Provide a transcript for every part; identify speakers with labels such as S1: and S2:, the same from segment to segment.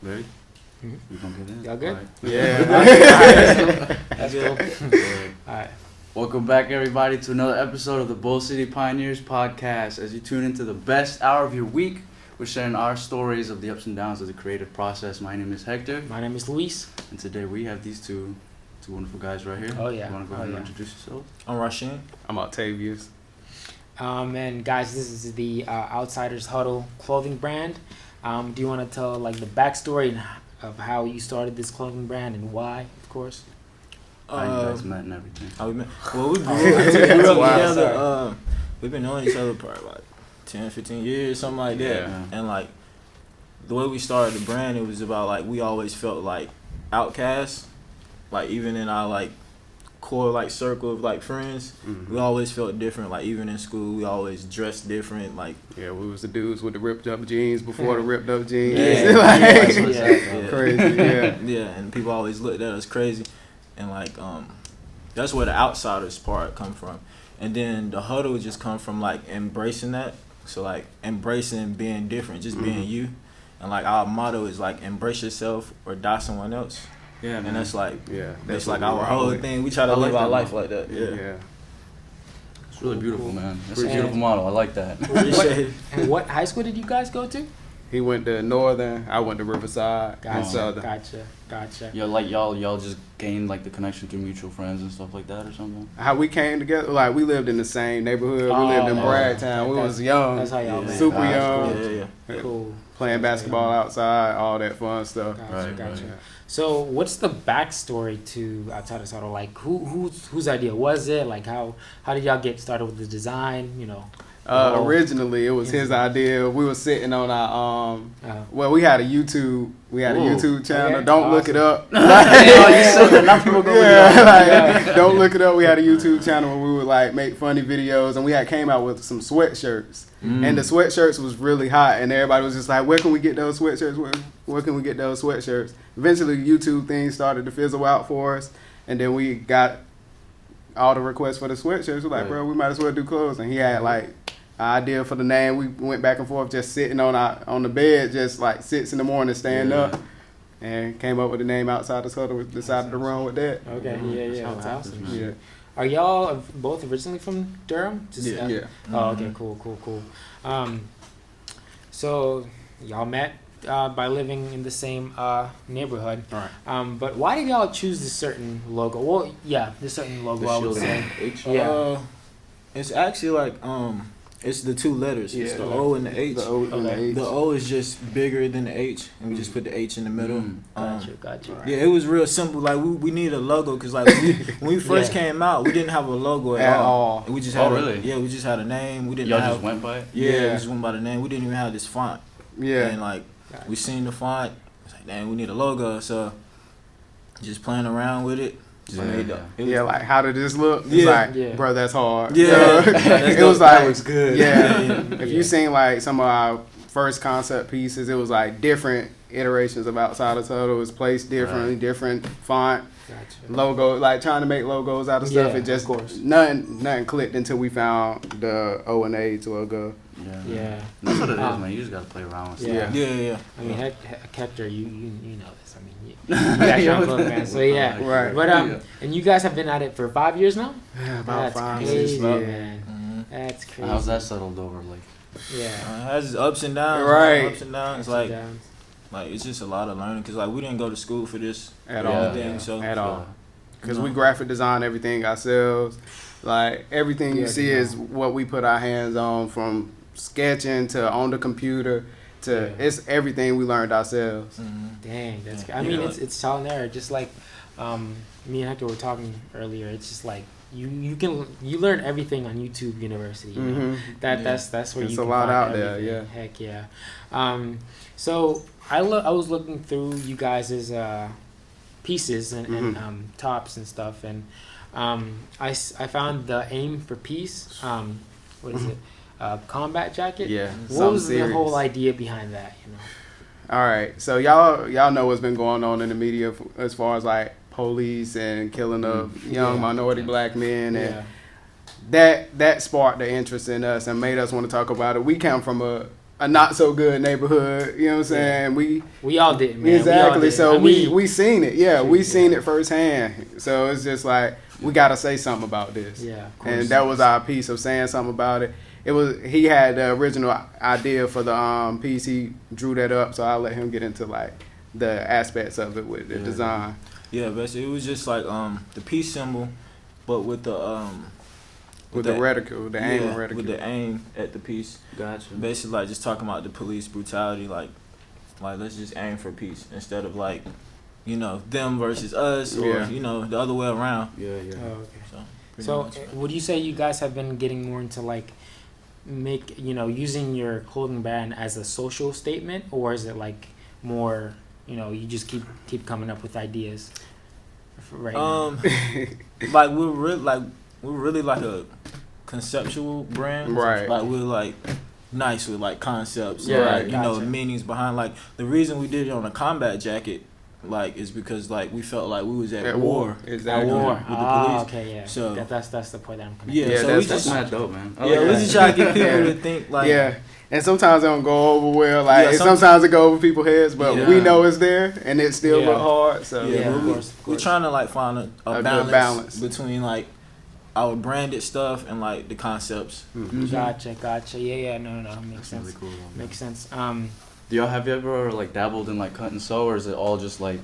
S1: Ready?
S2: Mm-hmm.
S1: We gonna get in?
S2: Y'all good?
S1: Right.
S2: Yeah. That's cool. All right.
S1: Welcome back, everybody, to another episode of the Bull City Pioneers podcast. As you tune into the best hour of your week, we're sharing our stories of the ups and downs of the creative process. My name is Hector.
S2: My name is Luis.
S1: And today we have these two wonderful guys right here.
S2: Oh, yeah.
S1: You want to go ahead and introduce yourself?
S3: I'm Rasheen.
S4: I'm Octavius.
S2: And guys, this is the Outsiders Huddle clothing brand. Do you want to tell like the backstory of how you started this clothing brand and why, of course?
S1: How you guys met and everything.
S3: How we met? Well, we grew up together. We've been knowing each other probably like 10, 15 years, something like that.
S1: Yeah.
S3: And like the way we started the brand, it was about like we always felt like outcasts. Like even in our like core like circle of like friends, we always felt different. Like even in school, we always dressed different. Like
S4: Yeah, we was the dudes with the ripped up jeans before the ripped up jeans.
S3: Yeah.
S4: Crazy. Yeah.
S3: Yeah, and people always looked at us crazy. And like that's where the outsiders part come from. And then the huddle just come from like embracing that. So like embracing being different, just being you. And like our motto is like embrace yourself or die someone else.
S1: Yeah, man.
S3: And that's like that's like
S4: what
S3: our
S4: we're
S3: whole
S4: with.
S3: thing. We try to
S1: I like
S3: live our
S1: that
S3: life
S1: motto.
S3: like that. Yeah.
S1: It's really beautiful, man. That's a
S2: Appreciate
S1: beautiful
S2: it.
S1: model. I like that.
S3: Appreciate it.
S2: And what high school did you guys go to?
S4: He went to Northern. I went to Riverside. and Southern.
S2: Gotcha.
S1: Yeah, like y'all just gained like the connection through mutual friends and stuff like that or something.
S4: How we came together? Like we lived in the same neighborhood.
S2: Oh,
S4: we lived in
S2: okay.
S4: Bragtown. We was young.
S2: That's how y'all met.
S4: Super
S1: That's
S4: young.
S3: Yeah.
S2: Cool.
S4: Playing basketball outside, all that fun stuff.
S2: Gotcha.
S1: Right.
S2: So, what's the backstory to Outsiders Huddle? Like, whose idea was it? Like, how did y'all get started with the design? You know.
S4: Originally, it was his idea. We were sitting on our well, we had a YouTube. We had a YouTube channel.
S2: Okay.
S4: Don't look it up.
S1: Oh, you said that. Now people go
S4: Don't look it up. We had a YouTube channel where we would like make funny videos, and we had came out with some sweatshirts. And the sweatshirts was really hot, and everybody was just like, "Where can we get those sweatshirts? Where can we get those sweatshirts?" Eventually, the YouTube thing started to fizzle out for us, and then we got all the requests for the sweatshirts. We're like, "Bro, we might as well do clothes." And he had like an idea for the name. We went back and forth, just sitting on the bed, just like 6 a.m, stand up, and came up with the name Outsiders Huddle. We decided to run with that.
S2: Okay. Yeah. That's awesome.
S4: Yeah.
S2: Are y'all both originally from Durham?
S4: Yeah.
S2: Oh, okay. Cool. So y'all met by living in the same neighborhood.
S4: All right.
S2: But why did y'all choose this certain logo? Well, yeah, this certain logo. I would say. Yeah.
S3: It's actually like it's the two letters. It's the O and the H.
S4: The O and the H.
S3: The O is just bigger than the H, and we just put the H in the middle.
S2: Gotcha.
S3: Yeah, it was real simple. Like we needed a logo because like when we first came out, we didn't have a logo at all. We just had we just had a name. We didn't.
S1: Y'all
S3: have,
S1: just went by it?
S3: Yeah, we just went by the name. We didn't even have this font.
S4: Yeah.
S3: And like we seen the font, was like, dang, we need a logo. So just playing around with it.
S4: Like how did this look? It's like, bro, that's hard.
S3: Yeah,
S4: it was like,
S3: that looks good.
S4: Yeah, if you seen like some of our first concept pieces, it was like different iterations of Outsiders Huddle. It was placed differently, different font, logo, like trying to make logos out of stuff. It just nothing clicked until we found the O and A to a go.
S2: Yeah.
S1: That's what it is, man. You just gotta play around with stuff.
S3: Yeah.
S2: I mean, Hector, you know this. I mean, you guys are close, man. So yeah,
S4: right.
S2: But and you guys have been at it for 5 years now.
S4: Yeah, about
S2: That's
S4: 5
S2: crazy,
S4: years.
S2: man.
S3: Mm-hmm.
S2: That's crazy.
S1: How's that settled over? Like,
S2: Yeah.
S3: It has ups and downs.
S4: Right.
S3: Ups and downs. Like it's just a lot of learning because like we didn't go to school for this
S4: At all. At all. Because we graphic design everything ourselves. Like everything you see is what we put our hands on, from sketching to on the computer to it's everything we learned ourselves.
S2: Dang, that's. I mean, it's trial and error. Just like me and Hector were talking earlier. It's just like you learn everything on YouTube University. You know? That's where
S4: it's
S2: you
S4: a
S2: can
S4: lot
S2: find
S4: out
S2: everything.
S4: there. Yeah.
S2: Heck yeah. So I was looking through you guys' pieces and tops and stuff, and I found the Aim for Peace. What is it? Combat jacket.
S4: Yeah.
S2: What was the whole idea behind that? You know.
S4: All right, so y'all know what's been going on in the media as far as like police and killing of young minority black men, and that sparked the interest in us and made us want to talk about it. We come from a a not so good neighborhood. You know what I'm saying?
S2: We all did, man.
S4: Exactly. So
S2: I mean,
S4: we seen it. Yeah, we seen it firsthand. So it's just like we gotta say something about this.
S2: Yeah, of course.
S4: And that was our piece of saying something about it. He had the original idea for the piece. He drew that up, so I'll let him get into like the aspects of it with the design.
S3: Yeah, basically it was just like the peace symbol, but with the
S4: with the reticle, the aim reticle.
S3: With the aim at the piece.
S1: Gotcha.
S3: Basically, like just talking about the police brutality, like let's just aim for peace instead of like, them versus us or the other way around.
S1: Yeah.
S2: Oh, okay. So would you say you guys have been getting more into like using your clothing brand as a social statement, or is it like more you just keep coming up with ideas right now?
S3: Like we're really like a conceptual brand,
S4: right?
S3: Like we're like nice with like concepts,
S2: gotcha.
S3: meanings behind. Like the reason we did it on a combat jacket, like, is because like we felt like we was at war.
S4: Exactly.
S2: War.
S3: With the police.
S2: Okay, yeah.
S3: So
S2: that's the point that I'm coming.
S3: Yeah, so
S1: that's not dope, man.
S3: We just try to get people to think like.
S4: Yeah. And sometimes it don't go over well. Like sometimes it go over people's heads, but we know it's there, and it still look hard. So
S2: of course.
S3: We're trying to like find a balance between like our branded stuff and like the concepts.
S2: Mm-hmm. Gotcha. Yeah. No. Makes sense.
S1: Really cool,
S2: makes sense.
S1: Have you ever like dabbled in like cut and sew, or is it all just like?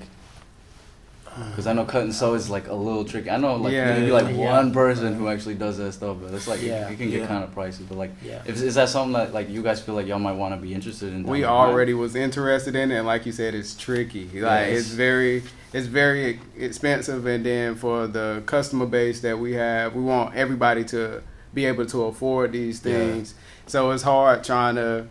S1: Because I know cut and sew is like a little tricky. I know like maybe like one person who actually does that stuff, but it's like it can get kind of pricey. But like, is that something that like you guys feel like y'all might want to be interested in?
S4: We already was interested in it, and like you said, it's tricky. Like it's very expensive, and then for the customer base that we have, we want everybody to be able to afford these things. So it's hard trying to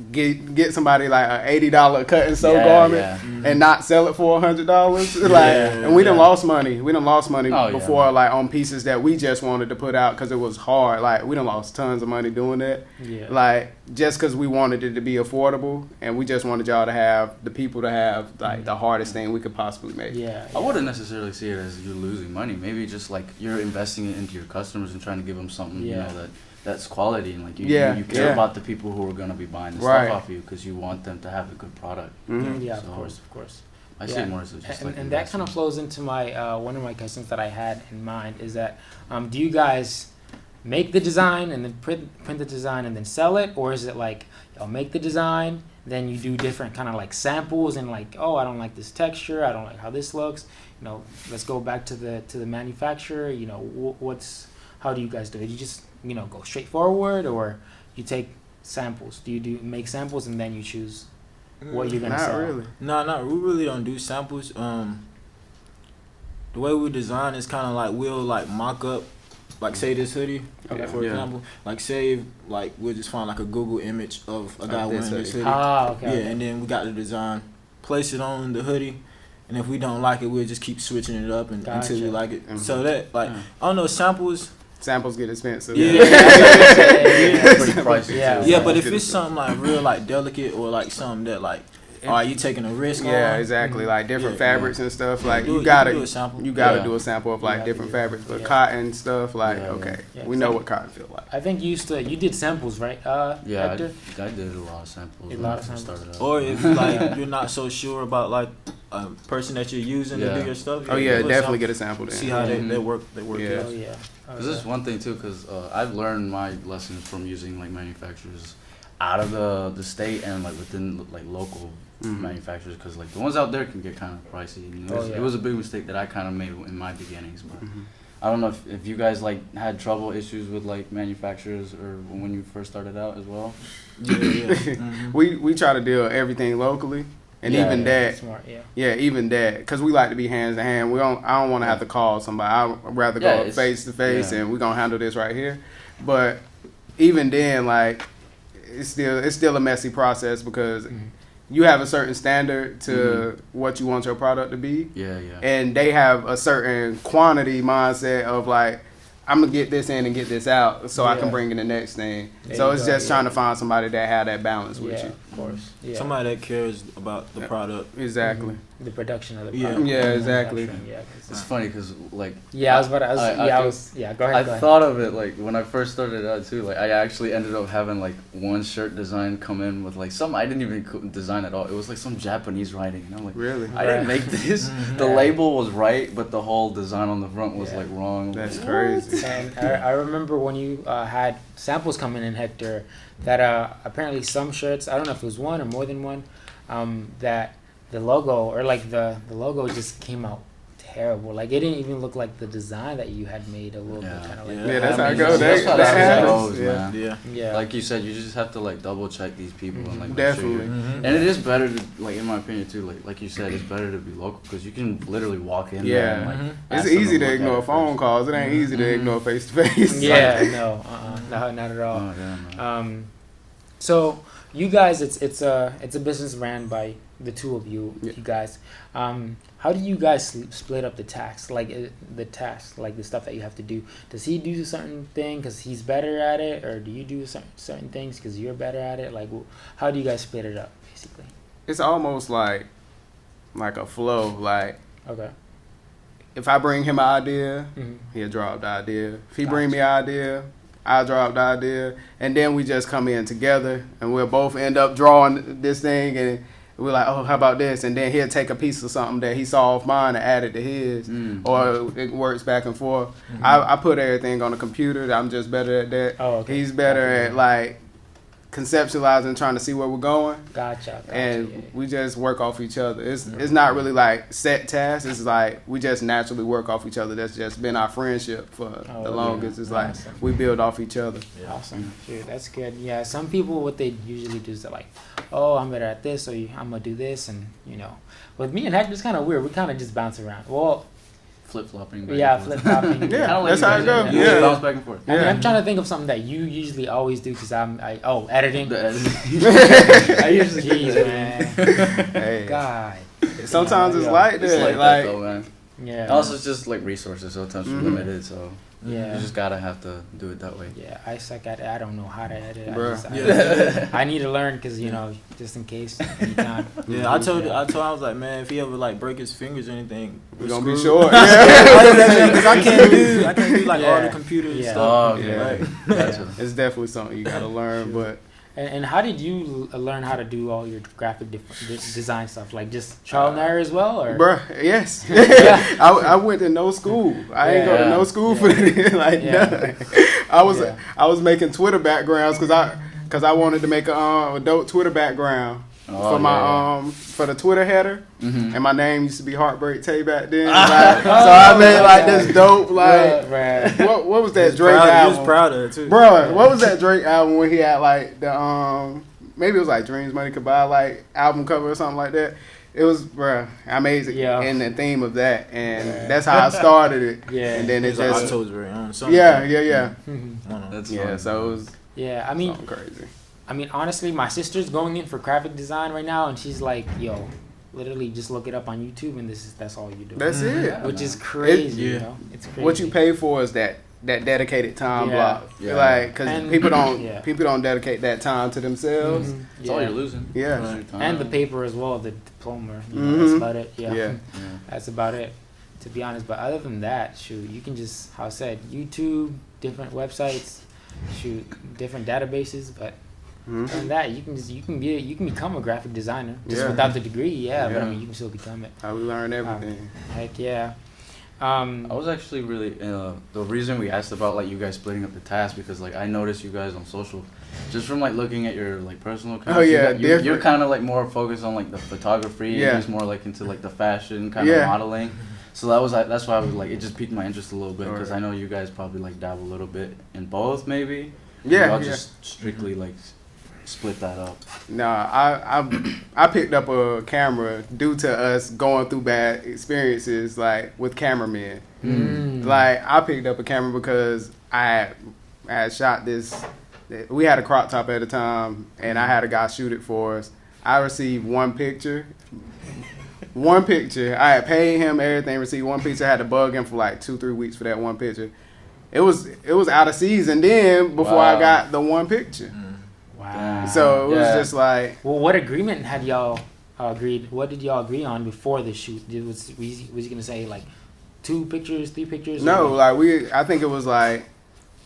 S4: get somebody like a $80 cut and sew garment and not sell it for $100. And we done lost money. We done lost money before, like on pieces that we just wanted to put out because it was hard. Like we done lost tons of money doing that. Like just because we wanted it to be affordable, and we just wanted y'all to have the people to have like the hardest thing we could possibly make.
S1: I wouldn't necessarily see it as you losing money. Maybe just like you're investing it into your customers and trying to give them something that's quality, and like you care about the people who are going to be buying the stuff off you because you want them to have a good product.
S2: Of course.
S1: I see it more as just like
S2: and that kind of flows into my one of my questions that I had in mind is that do you guys make the design and then print the design and then sell it, or is it like y'all make the design, then you do different kind of like samples and like, oh, I don't like this texture, I don't like how this looks, let's go back to the manufacturer, how do you guys do it? You just go straight forward, or you take samples? Do you make samples and then you choose what you're gonna sell?
S3: No, we really don't do samples. The way we design is kind of like we'll like mock up, like say this hoodie, for example. Like say like we'll just find like a Google image of a guy wearing this hoodie. And then we got the design, place it on the hoodie. And if we don't like it, we'll just keep switching it up until we like it. So that like I don't know, samples get expensive.
S1: Pretty pricey.
S3: But if it's something like real like delicate, or like something that like, are you taking a risk on?
S4: Exactly. Like different fabrics and stuff. Like you gotta do a sample of like different fabrics. But cotton stuff, like we know what cotton feel like.
S2: I think you did samples, right? Hector?
S1: I did a lot of samples.
S2: Started out.
S3: Or if like you're not so sure about like a person that you're using to do your stuff.
S4: Definitely get a sample then.
S3: See how they work.
S1: Because this is one thing too, because I've learned my lessons from using like manufacturers out of the state and like within like local manufacturers, because like the ones out there can get kind of pricey. And it was a big mistake that I kind of made in my beginnings, but I don't know if you guys like had trouble issues with like manufacturers or when you first started out as well.
S4: We try to deal everything locally. And even that,
S2: smart,
S4: even that, because we like to be hands to hand. I don't want to have to call somebody. I'd rather go face to face, and we're gonna handle this right here. But even then, like it's still a messy process because you have a certain standard to what you want your product to be. And they have a certain quantity mindset of like, I'm gonna get this in and get this out so I can bring in the next thing. So it's just trying to find somebody that had that balance with you.
S2: Of course. Yeah.
S3: Somebody that cares about the product.
S4: Exactly.
S2: The production of the
S3: Yeah.
S2: product.
S4: Yeah, exactly.
S2: Yeah,
S1: It's funny because like
S2: yeah, I was about to. Go ahead.
S1: I thought of it like when I first started out too. Like I actually ended up having like one shirt design come in with like some I didn't even design at all. It was like some Japanese writing, and I'm like,
S4: Really?
S1: I didn't make this. The label was right, but the whole design on the front was like wrong.
S4: That's crazy.
S2: And I remember when you had samples coming in, Hector, that apparently some shirts, I don't know if it was one or more than one, that the logo or like the logo just came out terrible. Like it didn't even look like the design that you had made a little bit kind of like.
S4: Yeah, that's how it goes.
S1: That's how
S4: That
S1: that
S4: happens.
S1: goes, man.
S2: Yeah.
S1: Like you said, you just have to like double check these people and like make
S4: Definitely.
S1: sure and it is better to like in my opinion too. Like you said, it's better to be local because you can literally walk in there. And, like,
S4: It's
S1: ask them
S4: easy
S1: to
S4: to
S1: look at
S4: ignore
S1: it
S4: phone
S1: first.
S4: calls. It ain't easy to ignore face to face.
S2: Yeah, no, not at all.
S1: Oh, damn, man.
S2: So you guys, it's a business ran by the two of you, you guys. How do you guys split up the tasks? Like the stuff that you have to do. Does he do a certain thing because he's better at it, or do you do certain things because you're better at it? Like, how do you guys split it up, basically?
S4: It's almost like a flow. Like
S2: Okay.
S4: if I bring him an idea,
S2: Mm-hmm.
S4: he'll drop the idea. If he bring me an idea, I drop the idea, and then we just come in together, and we'll both end up drawing this thing, and we're like, oh, how about this? And then he'll take a piece of something that he saw off mine and add it to his, or it works back and forth. I put everything on the computer. I'm just better at that.
S2: Oh, okay.
S4: He's better at like conceptualizing, trying to see where we're going.
S2: Gotcha.
S4: And we just work off each other. It's not really like set tasks. It's like we just naturally work off each other. That's just been our friendship for the longest. It's like
S2: Awesome.
S4: we build off each other.
S2: Awesome. Shoot, that's good. Yeah, some people, what they usually do is they're like, oh, I'm better at this, so I'm going to do this. And, with me and Hector, it's kind of weird. We kind of just bounce around. Well,
S1: Flip-flopping.
S2: flip-flopping.
S4: Yeah, that's how it goes.
S1: Yeah.
S4: Yeah.
S1: Bounce back and forth.
S2: I mean, I'm trying to think of something that you usually always do because editing.
S1: The editing.
S2: I usually Jeez, man.
S4: Hey.
S2: God.
S4: Sometimes it's
S2: Yeah.
S4: like
S1: It's
S4: that.
S1: like
S4: Like,
S1: that though, man.
S2: Yeah.
S1: Also, it's just like resources. Sometimes we're limited, so
S2: Yeah.
S1: you just gotta have to do it that way.
S2: Yeah, I suck at it. I don't know how to edit.
S4: Bruh.
S2: I need to learn because just in case anytime.
S3: Yeah, I told him, I was like, man, if he ever like break his fingers or anything,
S4: we're going to be
S3: screwed.
S4: short. Yeah.
S3: Because I can't do like all the computer
S2: Yeah.
S3: stuff.
S1: Oh, okay.
S4: Yeah.
S1: Right. Gotcha.
S4: It's definitely something you got to learn, but
S2: And how did you learn how to do all your graphic design stuff? Like just trial and error as well, or?
S4: bruh, yes. I went to no school. I ain't go to no school for that. Like nothing. I was making Twitter backgrounds because I wanted to make a adult Twitter background for my for the Twitter header, and my name used to be Heartbreak Tay back then. Like, so I made like this dope like what was that Drake
S3: He
S4: album?
S3: was proud of it too.
S4: Bro, what was that Drake album where he had like the maybe it was like Dreams Money Could Buy like album cover or something like that. It was, bro, I made it in the theme of that, and that's how I started it.
S2: Yeah,
S4: and then it
S3: It's like
S4: just
S3: October's very own. Something.
S4: yeah.
S1: That's
S4: Yeah,
S1: fun.
S4: so it was
S2: Yeah, I mean,
S4: crazy.
S2: Honestly, my sister's going in for graphic design right now, and she's like, "Yo, literally, just look it up on YouTube, and that's all you do."
S4: That's it.
S2: Which is crazy.
S3: Yeah.
S2: You know, it's crazy.
S4: What you pay for is that dedicated time
S2: Yeah.
S4: block.
S1: Yeah.
S4: Like, because
S2: And-
S4: people don't dedicate that time to themselves.
S1: That's all you're losing.
S4: Yeah.
S1: Losing your time.
S2: And the paper as well, the diploma. That's about it.
S4: Yeah.
S2: That's about it, to be honest. But other than that, shoot, you can just, how I said, YouTube, different websites, shoot, different databases. But other than that, you can become a graphic designer just without the degree. But I mean, you can still become it.
S4: How we learn everything.
S2: Heck yeah.
S1: I was actually really the reason we asked about like you guys splitting up the tasks because like I noticed you guys on social, just from like looking at your like personal accounts.
S4: Oh, yeah,
S1: you're kind of like more focused on like the photography.
S4: Yeah.
S1: And he's more like into like the fashion kind of modeling. So that's why I was like it just piqued my interest a little bit because I know you guys probably like dabble a little bit in both maybe.
S4: Yeah.
S1: Y'all just strictly like split that up.
S4: Nah, I picked up a camera due to us going through bad experiences like with cameramen. Like I picked up a camera because I had shot this. We had a crop top at the time, and I had a guy shoot it for us. I received one picture. I had paid him everything. Received one picture. I had to bug him for like 2-3 weeks for that one picture. it was out of season then before I got the one picture.
S2: Wow.
S4: So it was just like.
S2: Well, what agreement had y'all agreed? What did y'all agree on before the shoot? Was he gonna say like 2 pictures, 3 pictures?
S4: No, I think it was like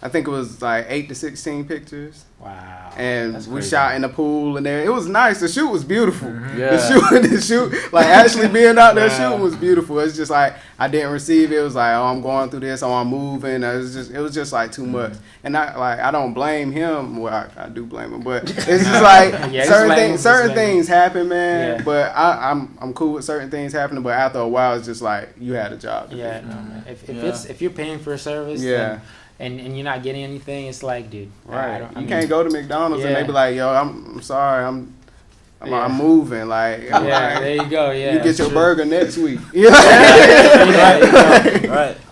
S4: 8 to 16 pictures.
S2: Wow.
S4: And we shot in the pool and there. It was nice. The shoot was beautiful.
S1: Yeah.
S4: The shoot, like actually being out there shooting was beautiful. It's just like I didn't receive it. It was like, oh, I'm going through this. Oh, I'm moving. It was just like too much. And I don't blame him. Well, I do blame him, but it's just like certain things happen, man. Yeah. But I'm cool with certain things happening. But after a while, it's just like you had a job to do.
S2: No, man. If you're paying for a service, and you're not getting anything, it's like, dude,
S4: right? You can't go to McDonald's and they be like, yo, I'm sorry, I'm moving. Like,
S2: there you go. Yeah,
S4: you get your burger next week.
S2: Right.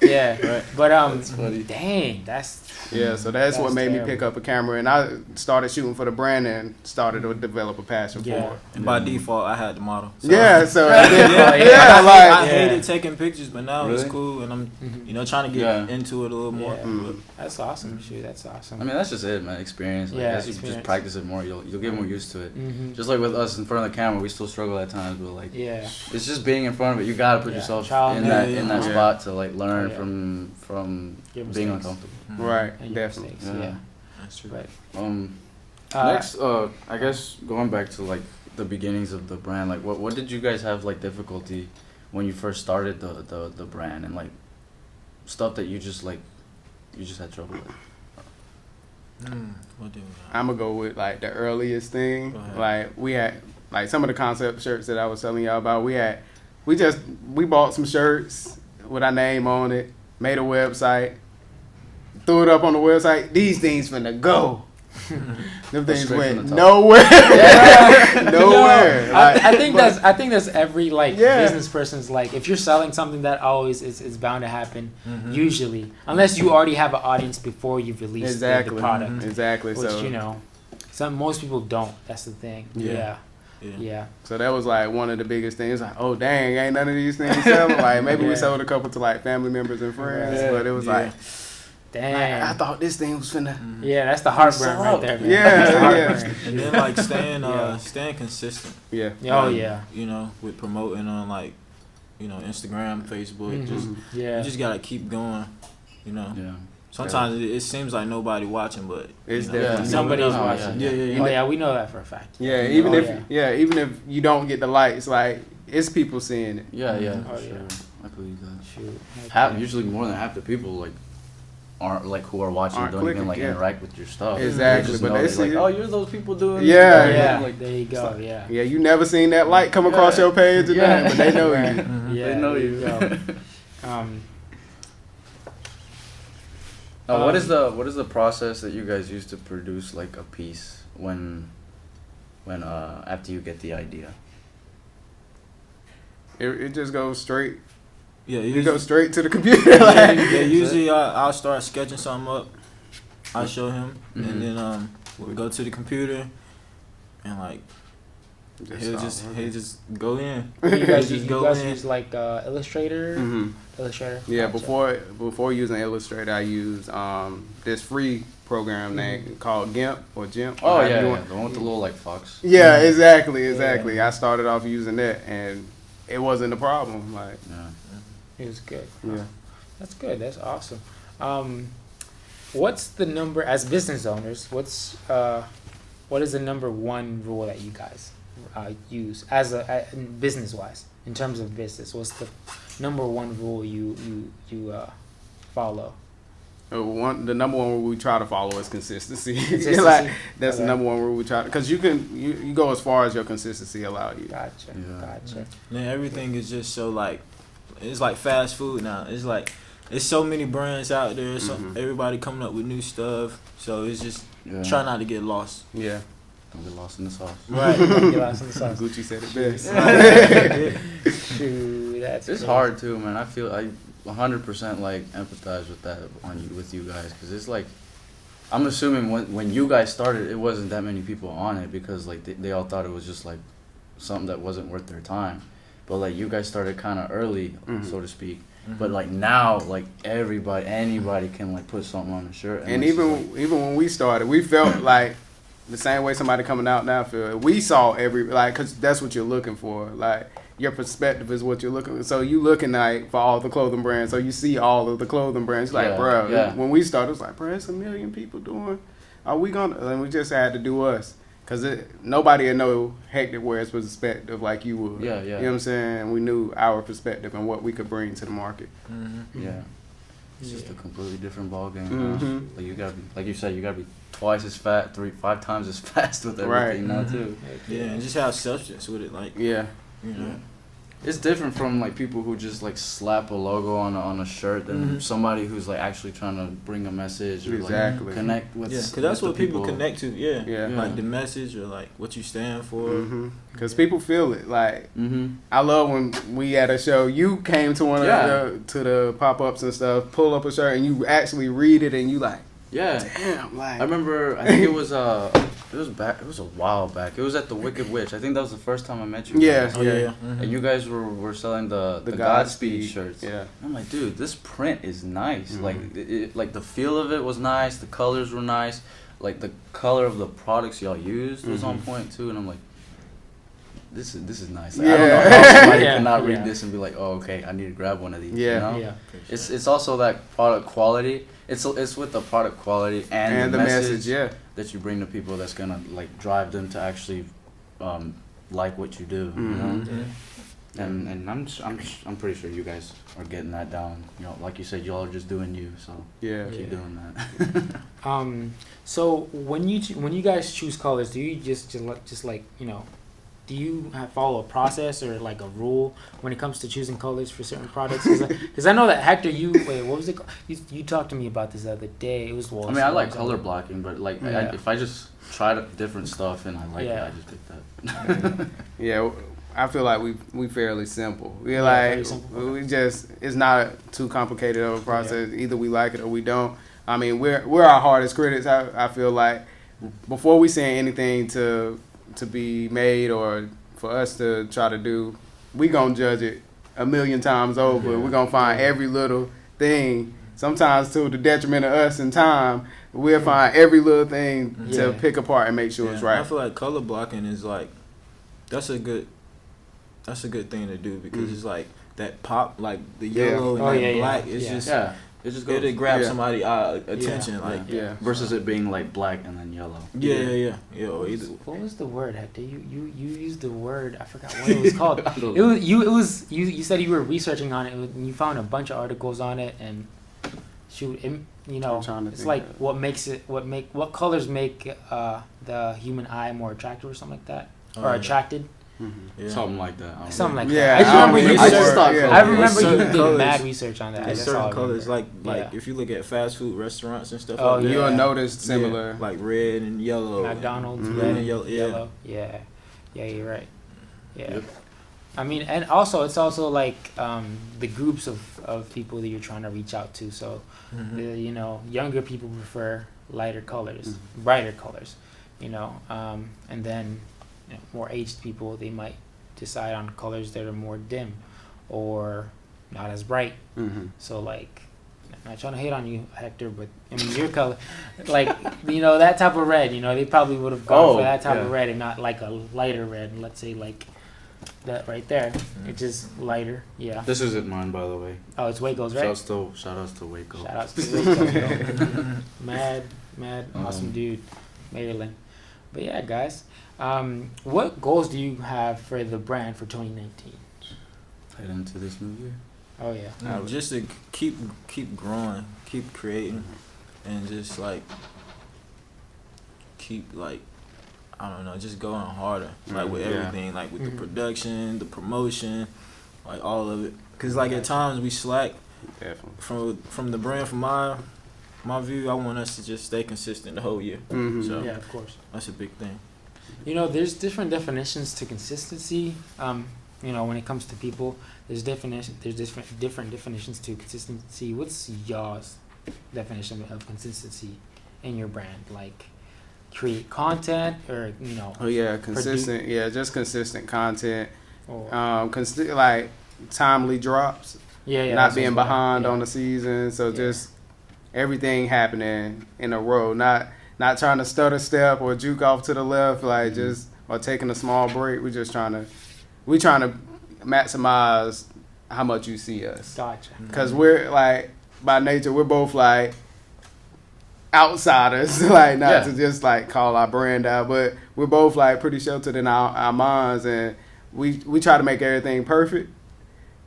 S2: Yeah. Right. But
S1: that's funny.
S2: Dang, that's.
S4: Yeah, so that's what made me pick up a camera, and I started shooting for the brand and started to develop a passion for it.
S3: And by default, I had the model. So.
S4: I
S3: hated taking pictures, but now it's cool, and I'm trying to get into it a little more.
S2: That's awesome, shoot. That's awesome.
S1: I mean, that's just it, man. Experience. Like, as you just practice it more, you'll get more used to it. Just like with us in front of the camera, we still struggle at times, but like, it's just being in front of it. You gotta put yourself in that spot to like learn from being uncomfortable.
S4: Right, definitely.
S2: Yeah,
S3: that's true.
S2: Right.
S1: Next, I guess going back to like the beginnings of the brand, like what did you guys have like difficulty when you first started the brand, and like stuff that you just had trouble with?
S3: What do we have?
S4: I'm gonna go with like the earliest thing. Like we had like some of the concept shirts that I was telling y'all about. We bought some shirts with our name on it, made a website, threw it up on the website. These things finna go. Them things went nowhere. Nowhere.
S2: I think that's every business person's like, if you're selling something, that always is bound to happen. Usually, unless you already have an audience before you've released the product.
S4: Exactly.
S2: Which most people don't. That's the thing. Yeah.
S4: So that was like one of the biggest things. Like, oh dang, ain't none of these things selling. Like maybe we sold a couple to like family members and friends, but it was like.
S2: Damn.
S4: I thought this thing was finna.
S2: Yeah, that's the heartburn right there, man.
S4: Yeah.
S3: And then like staying consistent.
S4: Yeah.
S3: With promoting on like, Instagram, Facebook. You just gotta keep going.
S4: Yeah.
S3: Sometimes it seems like nobody watching, but
S4: it's definitely
S2: somebody's watching.
S3: Yeah.
S2: We know that for a fact.
S4: Yeah, even if you don't get the likes, like it's people seeing it.
S1: Yeah.
S2: Oh,
S1: sure. I believe that.
S2: Shoot.
S1: Usually more than half the people like aren't like who are watching don't even like interact with your stuff.
S4: Exactly,
S1: but they see, oh, you're those people doing.
S2: Like there you go.
S4: Yeah, you never seen that light come across your page or nothing, but they know you.
S1: They know you. What is the process that you guys use to produce like a piece when after you get the idea?
S4: It just goes straight.
S3: Yeah,
S4: you go straight to the computer.
S3: Usually I'll start sketching something up. I show him, and then we go to the computer, and like he'll just go in.
S2: You guys use like Illustrator. Illustrator.
S4: Yeah, before using Illustrator, I use this free program name called GIMP or GIMP.
S1: Oh yeah, the one with the little like fox.
S4: Yeah, exactly. I started off using that, and it wasn't a problem. Like.
S2: It was good.
S4: Yeah.
S2: That's good. That's awesome. What's the number, as business owners, what is the number one rule that you guys use as business wise in terms of business? What's the number one rule you follow?
S4: The number one rule we try to follow is consistency. That's the number one rule we try, because you go as far as your consistency allow you.
S2: Gotcha.
S3: Man, everything is just so like. It's like fast food now. It's like there's so many brands out there. So everybody coming up with new stuff. So it's just try not to get lost.
S4: Yeah.
S1: Don't get lost in the sauce.
S2: Right. Don't get lost in the sauce.
S4: Gucci said it best.
S2: Shoot, that's
S1: it's hard too, man. I feel I 100% like empathize with that with you guys, because it's like I'm assuming when you guys started, it wasn't that many people on it, because like they all thought it was just like something that wasn't worth their time. But like you guys started kind of early, so to speak, But like now, like anybody can like put something on a shirt.
S4: And even when we started, we felt like the same way somebody coming out now feel. We saw because that's what you're looking for. Like your perspective is what you're looking for. So you looking like for all the clothing brands. So you see all of the clothing brands. Like, bro, when we started, it was like, bro, it's 1 million people doing. Are we gonna? And we just had to do us. Because nobody would know Hector Wear's perspective like you would.
S1: Yeah.
S4: You know what I'm saying? We knew our perspective and what we could bring to the market.
S1: Yeah. It's just a completely different ballgame. Like you gotta be, like you said, you gotta be twice as fat, 5 times as fast with everything now too.
S3: Yeah, and just have substance with it, like
S4: you know.
S1: It's different from like people who just like slap a logo on a shirt than somebody who's like actually trying to bring a message or like connect with.
S3: Yeah, because that's what people connect to. Yeah, like the message or like what you stand for.
S4: Because people feel it. Like I love when we at a show. You came to one of the pop ups and stuff. Pull up a shirt and you actually read it and you like.
S1: Yeah.
S4: Damn. Like
S1: I remember. I think it was a while back. It was at the Wicked Witch. I think that was the first time I met you.
S4: Yeah.
S1: And you guys were selling the Godspeed shirts.
S4: Yeah.
S1: I'm like, dude, this print is nice. Like, like the feel of it was nice. The colors were nice. Like the color of the products y'all used was on point too. And I'm like, this is nice. Like, I don't know how somebody cannot read this and be like, oh, okay, I need to grab one of these. Yeah. You know? It's also that product quality. It's with the product quality and the message that you bring to people that's gonna like drive them to actually like what you do. You know? And I'm pretty sure you guys are getting that down. You know, like you said, y'all are just doing you. So keep doing that.
S2: So when you guys choose colors, do you just like do you follow a process or like a rule when it comes to choosing colors for certain products? Because I know that Hector, what was it called? You talked to me about this the other day. It was
S1: I mean, I like color blocking, but like if I just try different stuff and I like it, I just pick that.
S4: I feel like we fairly simple. We're like we just it's not too complicated of a process. Either we like it or we don't. I mean, we're our hardest critics. I feel like before we say anything to be made or for us to try to do, we gonna judge it 1,000,000 times over. We're gonna find every little thing, sometimes to the detriment of us in time. We'll find every little thing to pick apart and make sure it's right.
S3: I feel like color blocking is like that's a good thing to do because it's like that pop, like the yellow and that black. It's just it just goes to grab somebody's attention,
S1: versus it being like black and then yellow.
S2: What was the word, Hector? You used the word. I forgot what it was called. You said you were researching on it and you found a bunch of articles on it and it's like what colors make the human eye more attractive or something like that attracted.
S1: Something like that.
S2: I remember you did mad research on that.
S3: Certain colors, like if you look at fast food restaurants and stuff.
S4: You'll notice similar,
S3: like red and yellow.
S2: McDonald's, red and yellow. Yeah, you're right. Yeah. Yep. I mean, and also it's also like the groups of people that you're trying to reach out to. So, younger people prefer lighter colors, brighter colors, and then. More aged people, they might decide on colors that are more dim or not as bright. So like, I'm not trying to hate on you, Hector, but I mean your color, like that type of red, they probably would have gone for that type of red and not like a lighter red. Let's say like that right there, it's just lighter. Yeah.
S1: This isn't mine, by the way.
S2: Oh, it's Waco's, right?
S1: Shout outs to Waco.
S2: Shout outs to Waco. mad, awesome dude, Maryland. But yeah, guys. What goals do you have for the brand for 2019?
S1: Head into this new year.
S2: Oh yeah.
S3: Just to keep growing, keep creating, and just like keep like I don't know, just going harder like with everything, like with the production, the promotion, like all of it. Cause like at times we slack. Definitely. From the brand, from my view, I want us to just stay consistent the whole year. So
S2: yeah, of course.
S3: That's a big thing.
S2: There's different definitions to consistency. When it comes to people, there's different definitions to consistency. What's y'all's definition of consistency in your brand? Like, create content or
S4: consistent. Just consistent content. Like timely drops.
S2: that's
S4: being
S2: what
S4: behind on the season. So just everything happening in a row, not trying to stutter step or juke off to the left, like just or taking a small break. We're trying to maximize how much you see us.
S2: Gotcha.
S4: Because we're like by nature, we're both like outsiders, like not to just like call our brand out, but we're both like pretty sheltered in our minds, and we try to make everything perfect,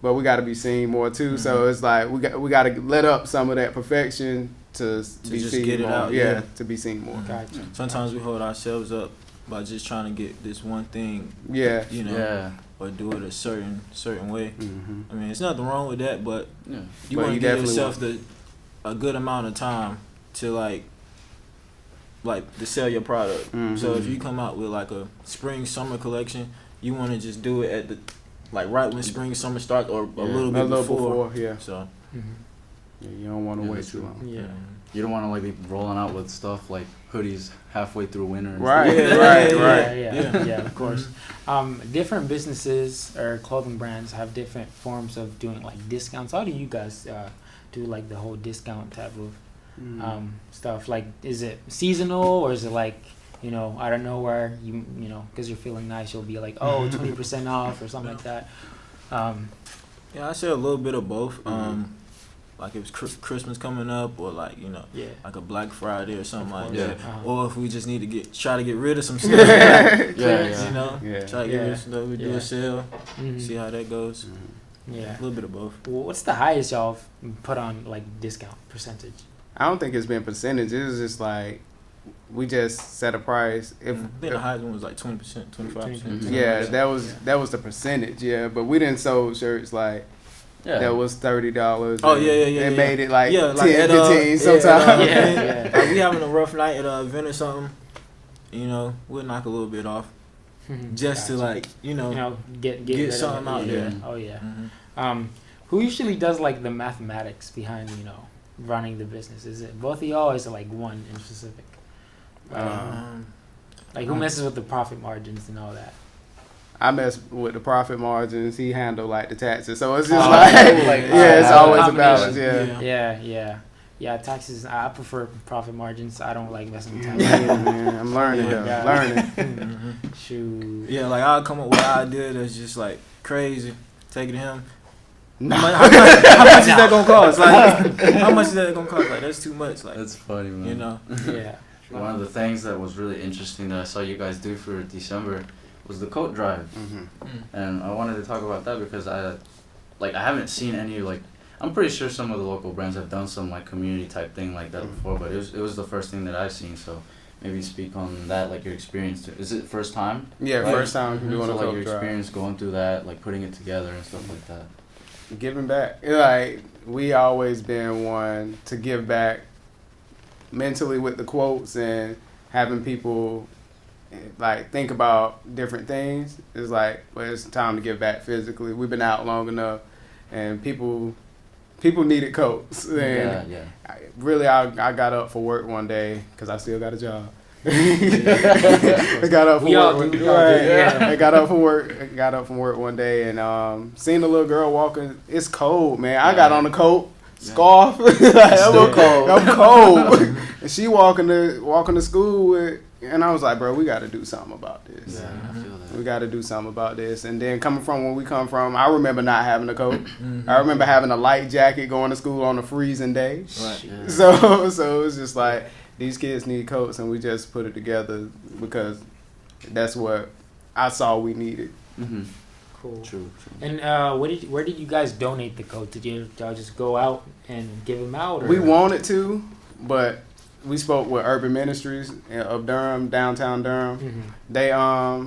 S4: but we got to be seen more too. So it's like we got to let up some of that perfection to be
S3: just
S4: seen
S3: get it
S4: more.
S3: out,
S4: To be seen more.
S2: Gotcha.
S3: Sometimes we hold ourselves up by just trying to get this one thing, you know, or do it a certain way. I mean, it's nothing wrong with that, but you want to give yourself a good amount of time to like to sell your product. So if you come out with like a spring summer collection, you want to just do it at the right when spring summer starts or a little bit before. So
S4: you don't want to wait too long.
S1: You don't want to like be rolling out with stuff like hoodies halfway through winter. And
S4: Right.
S2: Yeah, of course. Different businesses or clothing brands have different forms of doing like discounts. How do you guys do like the whole discount type of stuff? Like, is it seasonal or is it like, you know, I don't know where you know, because you're feeling nice, you'll be like, 20% off or something like that.
S3: I say a little bit of both. Like if it's Christmas coming up, or like like a Black Friday or something like that, or if we just need to try to get rid of some stuff, try to get rid of stuff, we do a sale, see how that goes. A little bit of both.
S2: Well, what's the highest y'all put on like discount percentage?
S4: I don't think it's been percentage. It was just like we just set a price.
S3: I think the highest one was like 20%, 25%.
S4: Yeah, that was the percentage. Yeah, but we didn't sold shirts like. That was $30.
S3: Oh yeah.
S4: They made it like 10,
S3: like
S4: 15 sometimes.
S3: Like we having a rough night at an event or something, we'll knock a little bit off, just to like get something out there.
S2: Oh yeah. Who usually does like the mathematics behind running the business? Is it both of y'all, or is it like one in specific? Like who messes with the profit margins and all that?
S4: I mess with the profit margins. He handle like the taxes, so it's just it's always a balance.
S2: Yeah. Taxes. I prefer profit margins. I don't like messing with taxes.
S4: Man, I'm learning. Learning.
S2: Shoot.
S3: Yeah, like I'll come up with an idea that's just like crazy. Take it to him.
S4: No.
S3: How much is that gonna cost? Like, how much is that gonna cost? Like, that's too much. Like,
S1: that's funny, man.
S2: Yeah.
S1: One of the things that was really interesting that I saw you guys do for December was the coat drive, and I wanted to talk about that because I haven't seen any I'm pretty sure some of the local brands have done some like community type thing like that before, but it was the first thing that I've seen. So maybe speak on that, like your experience. Is it first time?
S4: Yeah, first time doing a coat
S1: your
S4: drive.
S1: Experience going through that, like putting it together and stuff like that.
S4: Giving back, like we always been one to give back mentally with the quotes and having people like think about different things. It's like, well, it's time to give back physically. We've been out long enough, and people needed coats. And I got up for work one day because I still got a job. I got up for work. I got up from work one day and seen a little girl walking. It's cold, man. I got on the coat, scarf. I'm cold. And she walking to school with. And I was like, bro, we got to do something about this.
S1: Yeah, I feel that.
S4: We got to do something about this. And then coming from where we come from, I remember not having a coat. I remember having a light jacket going to school on a freezing day.
S3: Right. Yeah.
S4: So it was just like, these kids need coats, and we just put it together because that's what I saw we needed.
S2: Cool.
S1: True.
S2: And where did you guys donate the coat? Did y'all just go out and give them out? Or?
S4: We wanted to, but we spoke with Urban Ministries of Durham, downtown Durham. They I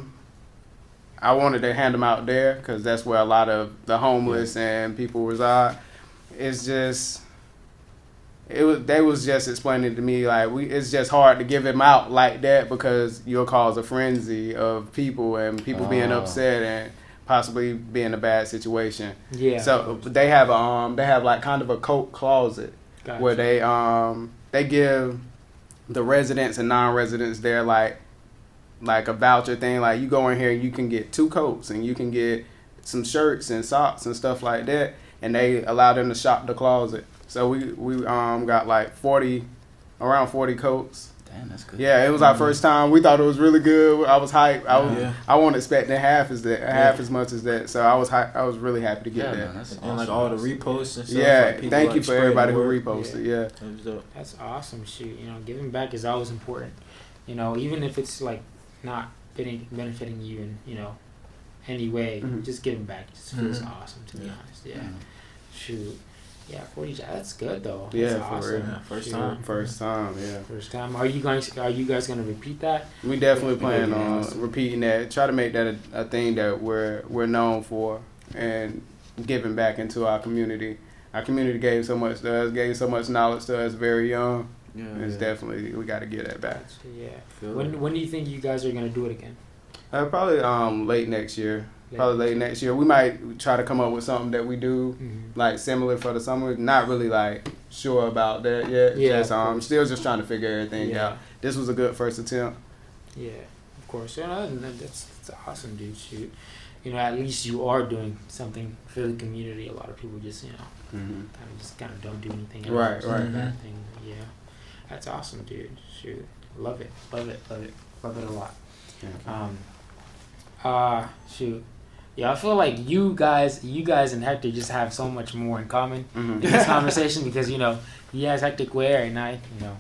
S4: wanted to hand them out there because that's where a lot of the homeless and people reside. It's just they was just explaining to me like it's just hard to give them out like that because you'll cause a frenzy of people and people being upset and possibly be in a bad situation. Yeah. So they have like kind of a coat closet where they give the residents and non-residents there like a voucher thing. Like you go in here and you can get 2 coats and you can get some shirts and socks and stuff like that. and they allowed them to shop the closet. So we got like around 40 coats.
S1: Damn, that's good.
S4: Yeah, it was our first time. We thought it was really good. I was hyped. I wasn't expecting half as much as that. So I was really happy to get that.
S1: Man, that's
S3: And
S1: awesome.
S3: like all the reposts and stuff.
S4: Yeah,
S3: like, people,
S4: thank
S3: like,
S4: you for
S3: spreading
S4: everybody
S3: the
S4: who
S3: word.
S4: reposted. Yeah.
S3: That was dope.
S2: That's awesome. Shoot, giving back is always important. Even if it's like not benefiting you in any way, just giving back just feels awesome, to be honest. Yeah. Shoot. Yeah, 40. That's good though. That's
S4: Yeah, for
S2: awesome.
S4: real.
S3: Yeah, first
S2: Shoot.
S3: time.
S4: First time, yeah.
S2: First time. Are you guys gonna repeat that?
S4: We definitely plan
S1: Yeah.
S4: on repeating that. Try to make that a thing that we're known for, and giving back into our community. Our community gave so much to us, gave so much knowledge to us very young.
S1: Yeah,
S4: It's definitely, we got to get that back.
S2: Yeah.
S1: Feel
S2: When do you think you guys are gonna do it again?
S4: Probably late next year. Probably late next year. We might try to come up with something that we do like similar for the summer. Not really like sure about that yet.
S2: Yeah,
S4: Just, still just trying to figure everything
S2: Yeah.
S4: out. This was a good first attempt.
S2: Yeah, of course. That's awesome, dude. Shoot. At least you are doing something for the community. A lot of people just kind of don't do anything else.
S4: Right,
S2: It's
S4: right.
S2: a bad thing. Yeah, that's awesome, dude. Shoot, love it a lot. Shoot. Yeah, I feel like you guys and Hector just have so much more in common in this conversation because he has hectic wear and I don't.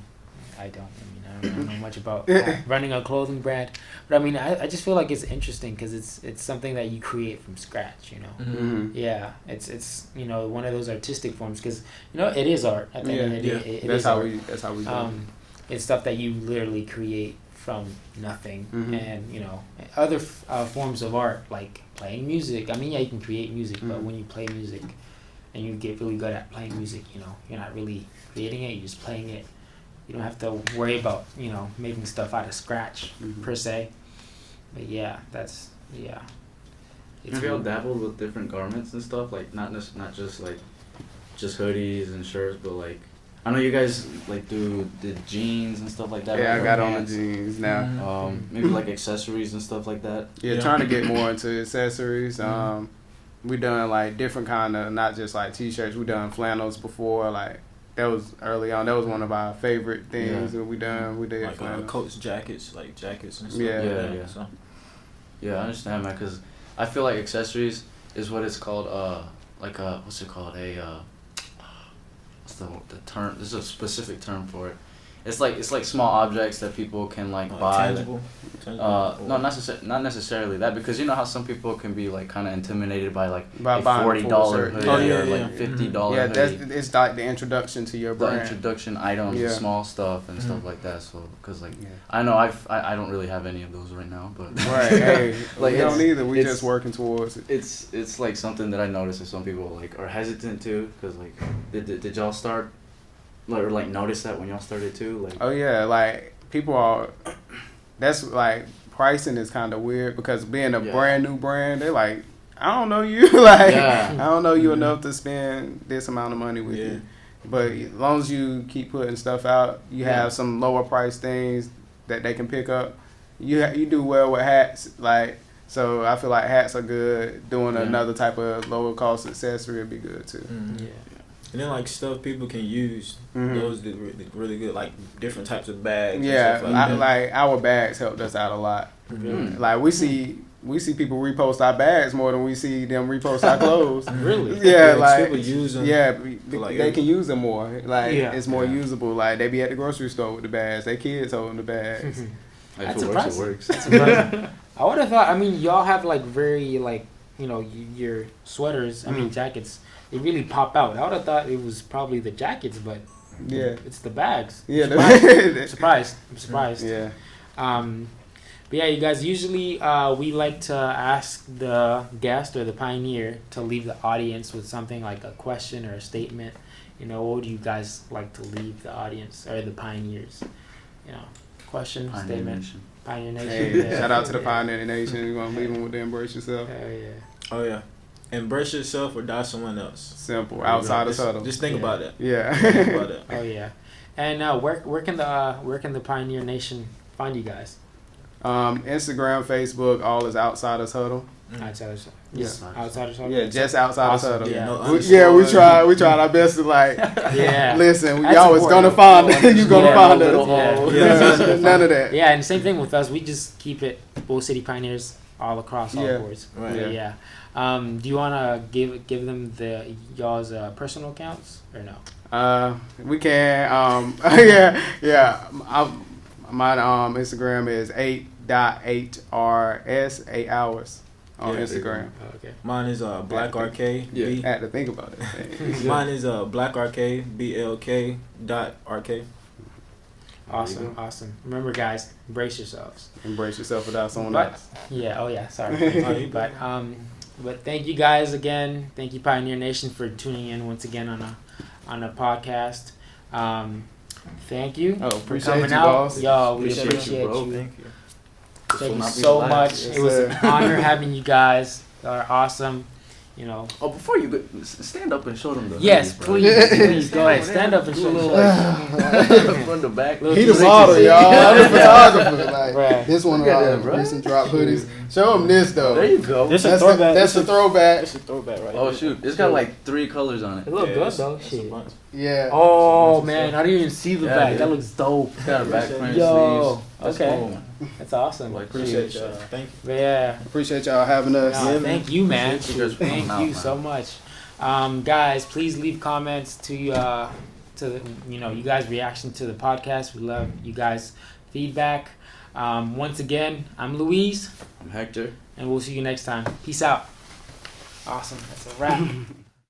S2: I don't know much about running a clothing brand, but I just feel like it's interesting because it's something that you create from scratch. Yeah, it's one of those artistic forms because it is art. At the end of the day, it
S4: That's
S2: is
S4: how
S2: art.
S4: that's how we do it.
S2: It's stuff that you literally create from nothing, and other forms of art like playing music. You can create music, but when you play music and you get really good at playing music, you're not really creating it, you're just playing it. You don't have to worry about making stuff out of scratch per se. But yeah, it's
S1: Have y'all dabbled with different garments and stuff? Like not just like just hoodies and shirts, but like I know you guys like do the jeans and stuff like that.
S4: Yeah,
S1: right?
S4: I got
S1: Or
S4: on the
S1: pants.
S4: jeans now.
S1: Maybe like accessories and stuff like that.
S4: Yeah, trying to get more into accessories. We done like different kind of, not just like t-shirts. We done flannels before. Like that was early on. That was one of our favorite things that we done. We did
S3: Like
S4: flannels.
S3: coats, jackets and stuff.
S4: Yeah.
S3: So.
S1: Yeah, I understand, man. Because I feel like accessories is what it's called. What's it called? What's the term? There's a specific term for it. It's like small objects that people can like buy.
S3: Tangible.
S1: No, not necessarily that, because you know how some people can be like kind of intimidated by like
S4: By
S1: a
S4: buying a full
S1: $40
S4: shirt.
S1: hoodie
S3: Oh, yeah,
S1: or
S3: yeah.
S1: like $50
S4: Yeah,
S1: hoodie.
S4: it's like the introduction to your
S1: The
S4: brand.
S1: introduction items,
S4: Yeah.
S1: the small stuff and stuff like that. So, because like
S4: Yeah.
S1: I know I don't really have any of those right now, but
S4: Right. Hey,
S1: Like,
S4: we don't
S1: it's-
S4: either. We
S1: it's-
S4: just working towards it.
S1: it's like something that I notice that some people like are hesitant to, because like did y'all start or like notice that when y'all started too, like
S4: Oh yeah, like people are. That's like pricing is kind of weird because being a
S1: Yeah.
S4: brand new brand, they're like, I don't know you, like
S1: Yeah.
S4: I don't know you enough to spend this amount of money with you. But as long as you keep putting stuff out, you
S1: Yeah.
S4: have some lower price things that they can pick up. You do well with hats, like so. I feel like hats are good. Doing
S1: Yeah.
S4: another type of lower cost accessory would be good too.
S2: Yeah.
S3: And then like stuff people can use,
S4: Mhm.
S3: those that really good, like different types of bags.
S4: Yeah,
S3: and stuff like that.
S4: like our bags helped us out a lot.
S1: Mm.
S4: Like we see people repost our bags more than we see them repost our clothes.
S2: Really?
S4: Yeah,
S3: Yeah,
S4: like
S3: people use them.
S4: yeah,
S3: like
S4: they can use them more. Like
S2: Yeah.
S4: it's more
S1: Yeah.
S4: usable. Like they be at the grocery store with the bags. They kids holding the bags.
S1: if
S2: That's
S1: it works, it
S2: surprising.
S1: works.
S2: That's surprising. I would have thought. Y'all have like very like your sweaters. Jackets. They really pop out. I would have thought it was probably the jackets, but
S4: Yeah,
S2: it's the bags.
S4: yeah,
S2: I'm surprised.
S4: yeah.
S2: But yeah, you guys, usually we like to ask the guest or the pioneer to leave the audience with something like a question or a statement. What would you guys like to leave the audience or the pioneers? Question,
S1: Pioneer
S2: statement,
S1: Nation.
S2: Pioneer Nation.
S4: Hey,
S2: yeah.
S4: shout out to the
S2: Yeah.
S4: Pioneer Nation. You want to leave them with the embrace yourself?
S2: Hell yeah.
S3: Oh yeah, embrace yourself or die someone else.
S4: Simple. Outsiders Huddle.
S3: Just think
S2: Yeah.
S3: about that.
S4: Yeah.
S3: Think about that.
S2: Oh yeah. And where can the Pioneer Nation find you guys?
S4: Instagram, Facebook, all is Outsiders Huddle.
S2: Outsiders.
S4: Yeah.
S2: Outsiders Huddle.
S4: Yeah, just outside
S2: Awesome.
S4: of Huddle.
S2: Yeah.
S3: no
S4: We
S3: underscore.
S4: tried our best to like.
S2: Yeah.
S4: Listen,
S2: That's
S4: y'all was gonna
S2: important.
S4: find you gonna
S2: Yeah.
S4: find
S2: Yeah.
S4: us.
S3: Yeah.
S4: None of that.
S2: Yeah, and same thing with us. We just keep it Bull City Pioneers all across all
S4: Yeah.
S2: boards.
S3: Right.
S2: But yeah. Do you want to give them y'all's personal accounts or no?
S4: We can. Yeah. My Instagram is 8.8rs 8 hours on
S3: Yeah,
S4: Instagram.
S2: Oh, okay.
S3: Mine is Black Arcade.
S1: Yeah.
S3: B.
S4: I had to think about it.
S3: Mine is Black Arcade. BLK.RK.
S2: Awesome, awesome. Remember, guys, embrace yourselves.
S4: Embrace yourself without someone
S2: But
S4: else.
S2: yeah, oh yeah, sorry. But thank you guys again. Thank you, Pioneer Nation, for tuning in once again on a podcast. Thank you
S4: Oh,
S2: for
S4: appreciate
S2: coming
S4: you,
S2: out.
S4: boss.
S2: Yo, we
S1: Appreciate
S2: appreciate
S1: you, bro.
S2: you.
S3: Thank you.
S2: Thank you
S1: not be
S2: so
S1: live.
S2: much.
S4: Yes,
S2: It was an
S4: sir.
S2: honor having you guys. Y'all are awesome. You know.
S1: Oh, before you go, stand up and show them the.
S2: Yes,
S1: hoodies, bro.
S2: please go ahead. Stand up and
S1: Do a
S2: show
S1: little
S2: like,
S1: from the back.
S2: Little
S4: He the
S2: 360.
S4: model, y'all. I'm the photographer. Like
S2: Right.
S4: this one,
S1: Look at that, bro.
S4: recent drop hoodies. Show him this though.
S1: There you go.
S3: This
S4: That's
S3: a throwback.
S4: that's a throwback.
S3: That's a throwback right
S1: Oh
S3: here.
S1: shoot, it's got like 3 colors on it.
S2: It look good
S3: that's-
S2: though.
S3: that's a
S2: Shit.
S3: bunch.
S4: Yeah.
S2: Oh man, I didn't even see the
S1: Yeah,
S2: back.
S1: dude.
S2: That looks dope.
S1: It's got a back print
S2: Yo,
S1: sleeves. That's
S2: okay.
S1: cool.
S2: That's awesome.
S1: Like,
S3: Appreciate y'all. Thank you.
S2: But yeah.
S4: Appreciate y'all having us.
S2: No,
S3: Yeah,
S2: thank you, man.
S1: Appreciate you guys for
S2: Thank
S1: coming
S2: you
S1: out,
S2: so
S1: man.
S2: much, guys. Please leave comments to the, you guys' reaction to the podcast. We love you guys' feedback. Once again, I'm Louise,
S1: I'm Hector.
S2: and we'll see you next time. Peace out. Awesome. That's a wrap.